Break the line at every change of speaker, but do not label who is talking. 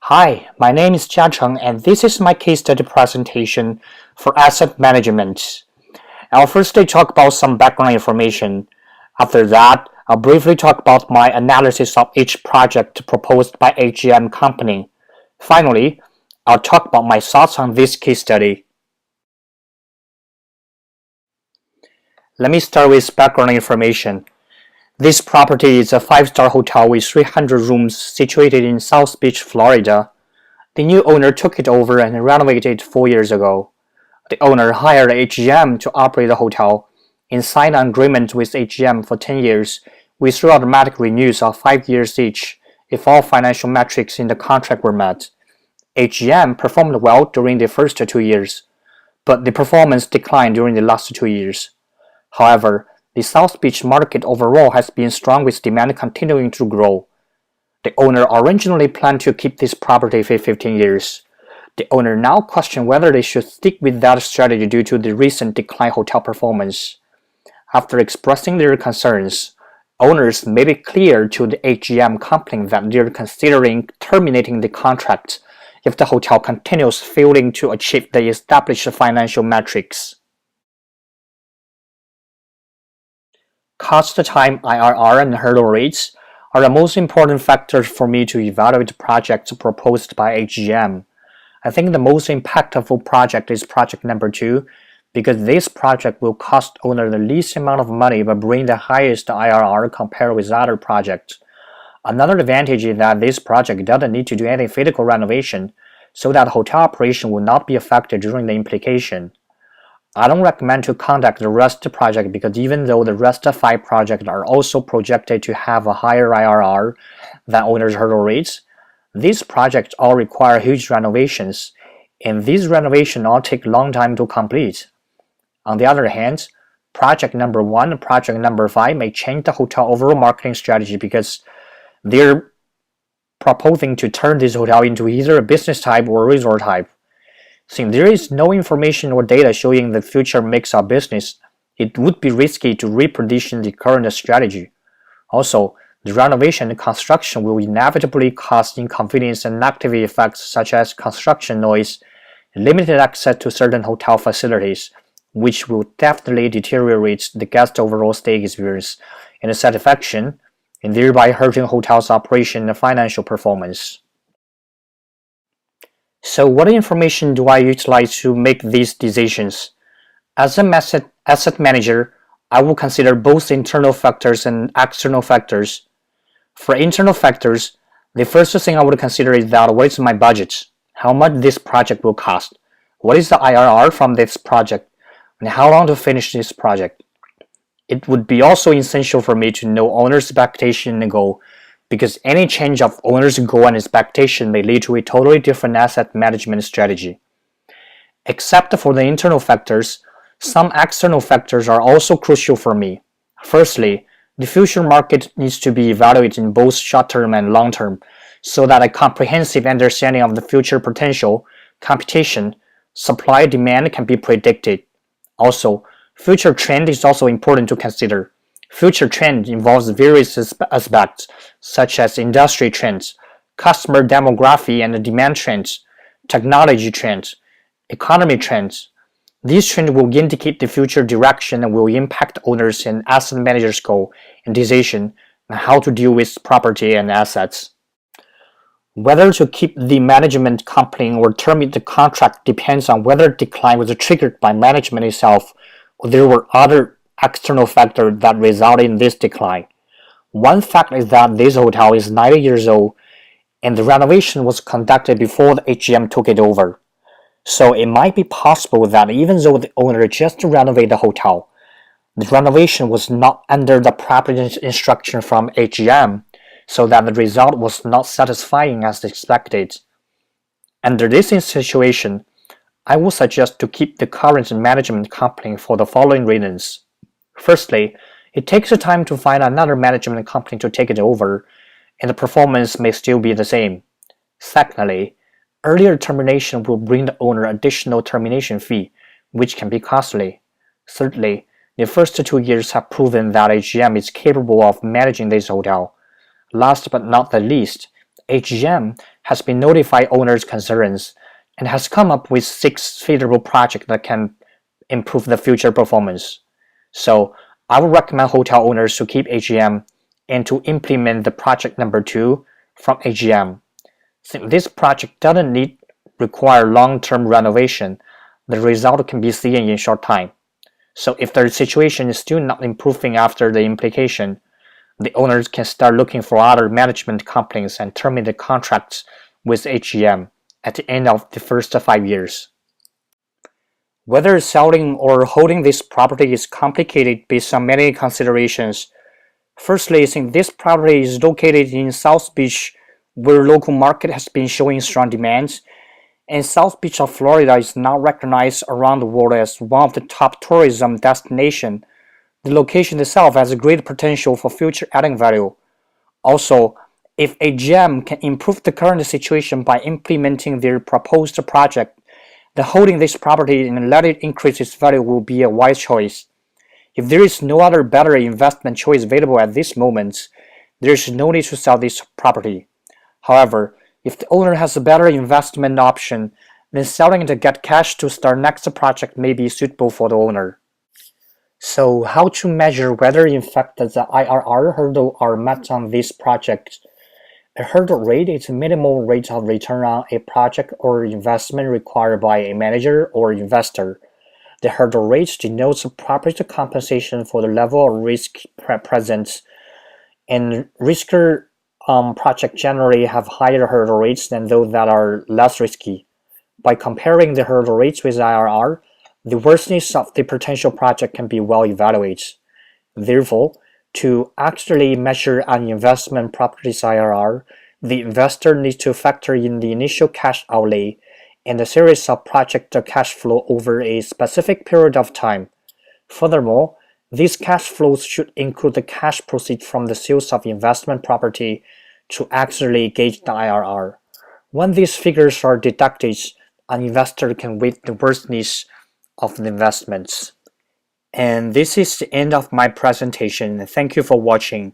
Hi, my name is Jia Cheng, and this is my case study presentation for asset management. I'll firstly talk about some background information. After that, I'll briefly talk about my analysis of each project proposed by AGM company. Finally, I'll talk about my thoughts on this case study. Let me start with background information. This property is a 5-star hotel with 300 rooms situated in South Beach, Florida. The new owner took it over and renovated it 4 years ago. The owner hired AGM to operate the hotel and signed an agreement with AGM for 10 years with 3 automatic renewals of 5 years each if all financial metrics in the contract were met. AGM performed well during the first 2 years, but the performance declined during the last 2 years. However, the South Beach market overall has been strong with demand continuing to grow. The owner originally planned to keep this property for 15 years. The owner now questioned whether they should stick with that strategy due to the recent decline hotel performance. After expressing their concerns, owners made it clear to the AGM company that they're considering terminating the contract if the hotel continues failing to achieve the established financial metrics. Cost time, IRR, and hurdle rates are the most important factors for me to evaluate projects proposed by AGM. I think the most impactful project is project number 2 because this project will cost owner the least amount of money but bring the highest IRR compared with other projects. Another advantage is that this project doesn't need to do any physical renovation, so that hotel operation will not be affected during the implementation. I don't recommend to conduct the rest project because even though the rest 5 projects are also projected to have a higher IRR than owner's hurdle rates, these projects all require huge renovations, and these renovations all take a long time to complete. On the other hand, project number 1 and project number 5 may change the hotel overall marketing strategy because they're proposing to turn this hotel into either a business type or a resort type. Since there is no information or data showing the future mix of business, it would be risky to reposition the current strategy. Also, the renovation and construction will inevitably cause inconvenience and negative effects such as construction noise, limited access to certain hotel facilities, which will definitely deteriorate the guest overall stay experience and satisfaction, and thereby hurting hotel's operation and financial performance. So what information do I utilize to make these decisions? As an asset manager, I will consider both internal factors and external factors. For internal factors, the first thing I would consider is that what is my budget, how much this project will cost, what is the IRR from this project, and how long to finish this project. It would be also essential for me to know owner's expectation and goal, because any change of owner's goal and expectation may lead to a totally different asset management strategy. Except for the internal factors, some external factors are also crucial for me. Firstly, the future market needs to be evaluated in both short-term and long-term, so that a comprehensive understanding of the future potential, competition, supply-demand can be predicted. Also, future trend is also important to consider. Future trend involves various aspects, such as industry trends, customer demography and demand trends, technology trends, economy trends. These trends will indicate the future direction and will impact owners and asset managers' goal and decision on how to deal with property and assets. Whether to keep the management company or terminate the contract depends on whether decline was triggered by management itself or there were other external factors that resulted in this decline. One fact is that this hotel is 90 years old and the renovation was conducted before the AGM took it over. So it might be possible that even though the owner just renovated the hotel, the renovation was not under the proper instruction from AGM, so that the result was not satisfying as expected. Under this situation, I would suggest to keep the current management company for the following reasons. Firstly, it takes time to find another management company to take it over, and the performance may still be the same. Secondly, earlier termination will bring the owner additional termination fee, which can be costly. Thirdly, the first 2 years have proven that AGM is capable of managing this hotel. Last but not the least, AGM has been notified owners' concerns and has come up with 6 feasible projects that can improve the future performance. So I would recommend hotel owners to keep AGM and to implement the project number 2 from AGM. Since this project doesn't require long-term renovation, the result can be seen in short time. So if the situation is still not improving after the implementation, the owners can start looking for other management companies and terminate the contracts with AGM at the end of the first 5 years. Whether selling or holding this property is complicated based on many considerations. Firstly, since this property is located in South Beach, where local market has been showing strong demand, and South Beach of Florida is now recognized around the world as one of the top tourism destinations, the location itself has a great potential for future adding value. Also, if AGM can improve the current situation by implementing their proposed project, then holding this property and let it increase its value will be a wise choice. If there is no other better investment choice available at this moment, there is no need to sell this property. However, if the owner has a better investment option, then selling to get cash to start next project may be suitable for the owner. So how to measure whether in fact the IRR hurdle are met on this project? A hurdle rate is a minimal rate of return on a project or investment required by a manager or investor. The hurdle rate denotes property compensation for the level of risk present, and riskier projects generally have higher hurdle rates than those that are less risky. By comparing the hurdle rates with IRR, the worstness of the potential project can be well evaluated. Therefore, to actually measure an investment property's IRR, the investor needs to factor in the initial cash outlay and the series of project cash flow over a specific period of time. Furthermore, these cash flows should include the cash proceeds from the sales of investment property to actually gauge the IRR. When these figures are deducted, an investor can weigh the worstness of the investments. And this is the end of my presentation. Thank you for watching.